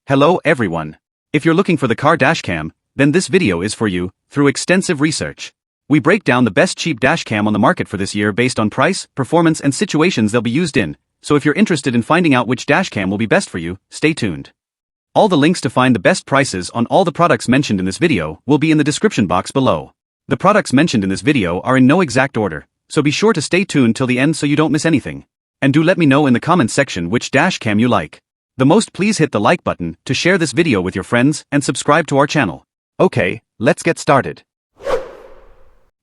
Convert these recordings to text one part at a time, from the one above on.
Hello everyone. If you're looking for the car dash cam, then this video is for you. Through extensive research, we break down the best cheap dash cam on the market for this year based on price, performance and situations they'll be used in. So if you're interested in finding out which dash cam will be best for you, stay tuned. All the links to find the best prices on all the products mentioned in this video will be in the description box below. The products mentioned in this video are in no exact order, so be sure to stay tuned till the end so you don't miss anything. And do let me know in the comments section which dash cam you like. The most, please hit the like button to share this video with your friends and subscribe to our channel. Okay, let's get started.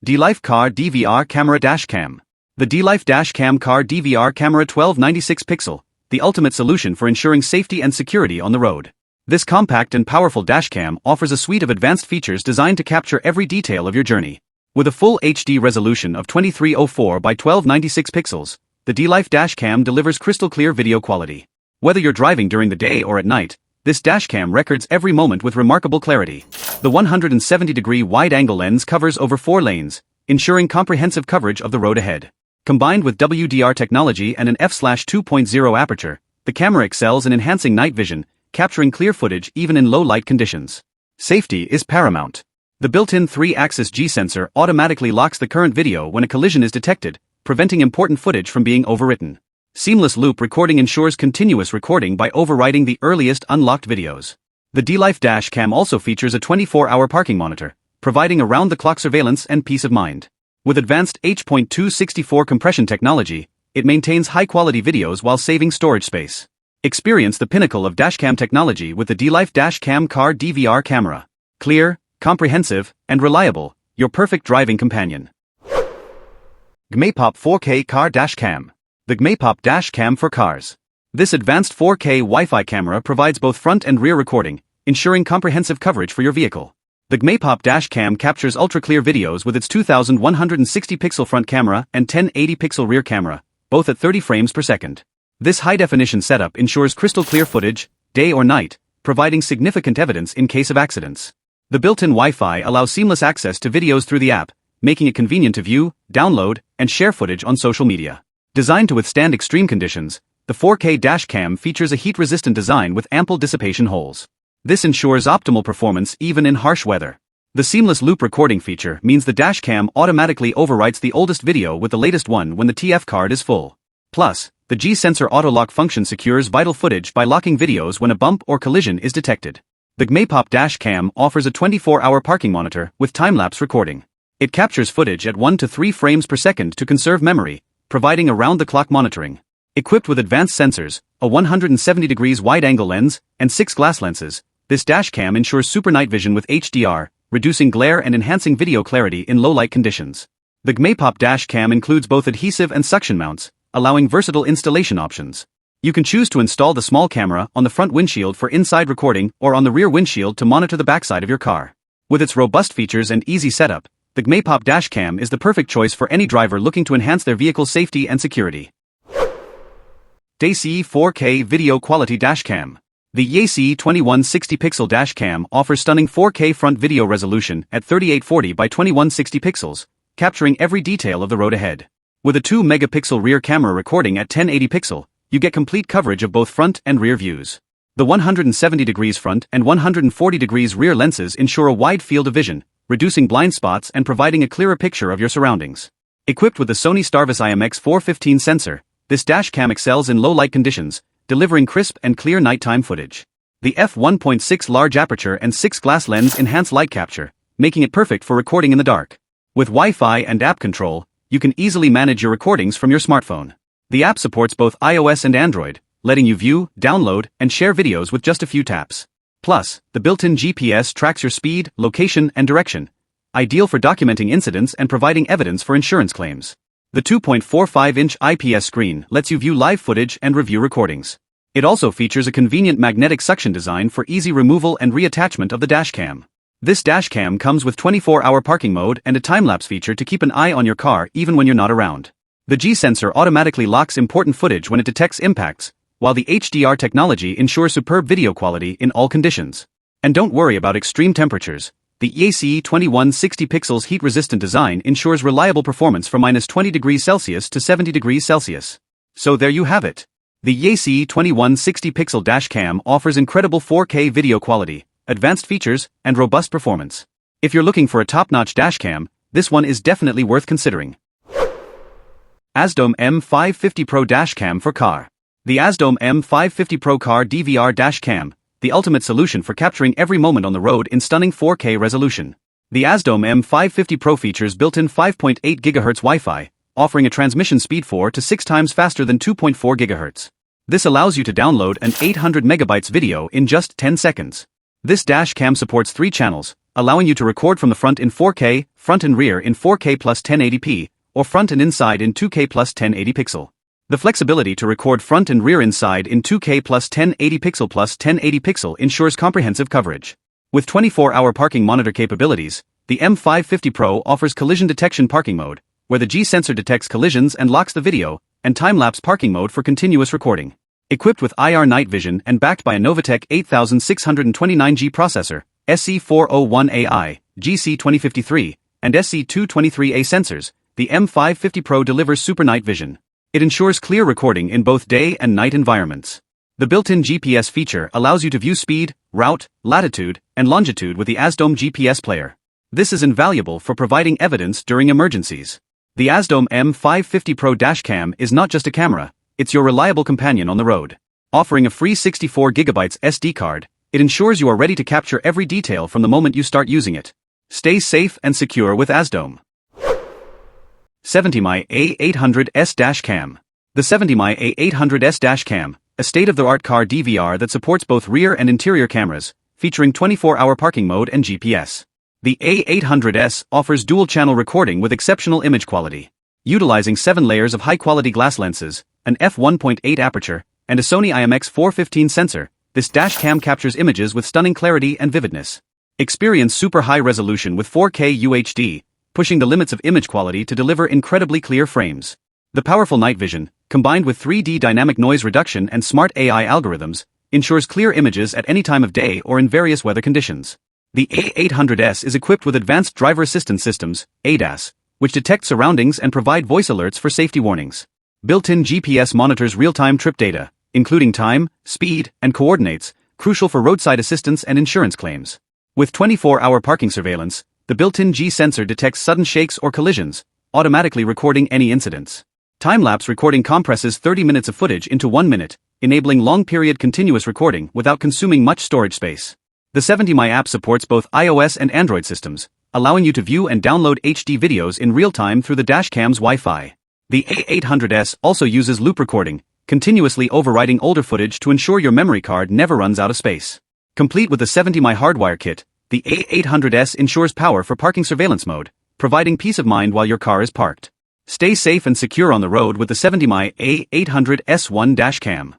Deelife Car DVR Camera Dash Cam. The Deelife Dash Cam Car DVR Camera 1296 Pixel, the ultimate solution for ensuring safety and security on the road. This compact and powerful dash cam offers a suite of advanced features designed to capture every detail of your journey. With a full HD resolution of 2304 by 1296 pixels, the Deelife Dash Cam delivers crystal clear video quality. Whether you're driving during the day or at night, this dash cam records every moment with remarkable clarity. The 170-degree wide-angle lens covers over 4 lanes, ensuring comprehensive coverage of the road ahead. Combined with WDR technology and an f/2.0 aperture, the camera excels in enhancing night vision, capturing clear footage even in low-light conditions. Safety is paramount. The built-in 3-axis G sensor automatically locks the current video when a collision is detected, preventing important footage from being overwritten. Seamless loop recording ensures continuous recording by overriding the earliest unlocked videos. The Deelife Dash Cam also features a 24-hour parking monitor, providing around-the-clock surveillance and peace of mind. With advanced H.264 compression technology, it maintains high-quality videos while saving storage space. Experience the pinnacle of dashcam technology with the Deelife Dash Cam Car DVR camera. Clear, comprehensive, and reliable, your perfect driving companion. Gmaipop 4K Car Dash Cam. The Gmaipop Dash Cam for cars. This advanced 4K Wi-Fi camera provides both front and rear recording, ensuring comprehensive coverage for your vehicle. The Gmaipop Dash Cam captures ultra-clear videos with its 2160-pixel front camera and 1080-pixel rear camera, both at 30 frames per second. This high-definition setup ensures crystal-clear footage, day or night, providing significant evidence in case of accidents. The built-in Wi-Fi allows seamless access to videos through the app, making it convenient to view, download, and share footage on social media. Designed to withstand extreme conditions, the 4K dash cam features a heat-resistant design with ample dissipation holes. This ensures optimal performance even in harsh weather. The seamless loop recording feature means the dash cam automatically overwrites the oldest video with the latest one when the TF card is full. Plus, the G-sensor auto-lock function secures vital footage by locking videos when a bump or collision is detected. The Gmaipop dash cam offers a 24-hour parking monitor with time-lapse recording. It captures footage at 1 to 3 frames per second to conserve memory, providing around-the-clock monitoring. Equipped with advanced sensors, a 170 degrees wide-angle lens, and 6 glass lenses, this dash cam ensures super night vision with HDR, reducing glare and enhancing video clarity in low-light conditions. The Gmaipop dash cam includes both adhesive and suction mounts, allowing versatile installation options. You can choose to install the small camera on the front windshield for inside recording or on the rear windshield to monitor the backside of your car. With its robust features and easy setup, the Gmaipop dash cam is the perfect choice for any driver looking to enhance their vehicle's safety and security. Yaesu 4K Video Quality Dash Cam. The Yaesu 2160-pixel dash cam offers stunning 4K front video resolution at 3840 by 2160 pixels, capturing every detail of the road ahead. With a 2-megapixel rear camera recording at 1080 pixel, you get complete coverage of both front and rear views. The 170 degrees front and 140 degrees rear lenses ensure a wide field of vision, reducing blind spots and providing a clearer picture of your surroundings. Equipped with the Sony Starvis IMX415 sensor, this dash cam excels in low-light conditions, delivering crisp and clear nighttime footage. The f1.6 large aperture and 6 glass lens enhance light capture, making it perfect for recording in the dark. With Wi-Fi and app control, you can easily manage your recordings from your smartphone. The app supports both iOS and Android, letting you view, download, and share videos with just a few taps. Plus, the built-in GPS tracks your speed, location, and direction, ideal for documenting incidents and providing evidence for insurance claims. The 2.45-inch IPS screen lets you view live footage and review recordings. It also features a convenient magnetic suction design for easy removal and reattachment of the dash cam. This dash cam comes with 24-hour parking mode and a time-lapse feature to keep an eye on your car even when you're not around. The G-sensor automatically locks important footage when it detects impacts, while the HDR technology ensures superb video quality in all conditions. And don't worry about extreme temperatures. The Yaesu 2160 pixels heat-resistant design ensures reliable performance from -20 degrees Celsius to 70 degrees Celsius. So there you have it. The A800S 60-pixel dash cam offers incredible 4K video quality, advanced features, and robust performance. If you're looking for a top-notch dash cam, this one is definitely worth considering. Azdome M550 Pro Dash Cam for Car. The Azdome M550 Pro Car DVR Dash Cam, the ultimate solution for capturing every moment on the road in stunning 4K resolution. The Azdome M550 Pro features built-in 5.8 GHz Wi-Fi, offering a transmission speed 4 to 6 times faster than 2.4 GHz. This allows you to download an 800 megabytes video in just 10 seconds. This dash cam supports 3 channels, allowing you to record from the front in 4K, front and rear in 4K plus 1080p, or front and inside in 2K plus 1080 pixel. The flexibility to record front and rear inside in 2K plus 1080 pixel plus 1080 pixel ensures comprehensive coverage. With 24-hour parking monitor capabilities, the M550 Pro offers collision detection parking mode, where the G sensor detects collisions and locks the video, and time-lapse parking mode for continuous recording. Equipped with IR night vision and backed by a Novatec 8629G processor, SC401AI, GC2053, and SC223A sensors, the M550 Pro delivers super night vision. It ensures clear recording in both day and night environments. The built-in GPS feature allows you to view speed, route, latitude, and longitude with the Azdome GPS player. This is invaluable for providing evidence during emergencies. The Azdome M550 Pro Dash Cam is not just a camera, it's your reliable companion on the road. Offering a free 64GB SD card, it ensures you are ready to capture every detail from the moment you start using it. Stay safe and secure with Azdome. 70mm A800S Dash Cam. The 70mm A800S Dash Cam, a state-of-the-art car DVR that supports both rear and interior cameras, featuring 24-hour parking mode and GPS. The A800S offers dual-channel recording with exceptional image quality. Utilizing 7 layers of high-quality glass lenses, an f1.8 aperture, and a Sony IMX415 sensor, this dash cam captures images with stunning clarity and vividness. Experience super high resolution with 4K UHD, pushing the limits of image quality to deliver incredibly clear frames. The powerful night vision, combined with 3D dynamic noise reduction and smart AI algorithms, ensures clear images at any time of day or in various weather conditions. The A800S is equipped with advanced driver assistance systems, ADAS, which detect surroundings and provide voice alerts for safety warnings. Built-in GPS monitors real-time trip data, including time, speed, and coordinates, crucial for roadside assistance and insurance claims. With 24-hour parking surveillance, the built-in G sensor detects sudden shakes or collisions, automatically recording any incidents. Time-lapse recording compresses 30 minutes of footage into 1 minute, enabling long-period continuous recording without consuming much storage space. The 70mm app supports both iOS and Android systems, allowing you to view and download HD videos in real time through the dashcam's Wi-Fi. The A800S also uses loop recording, continuously overwriting older footage to ensure your memory card never runs out of space. Complete with the 70mm hardwire kit, the A800S ensures power for parking surveillance mode, providing peace of mind while your car is parked. Stay safe and secure on the road with the 70mm A800S Dash Cam.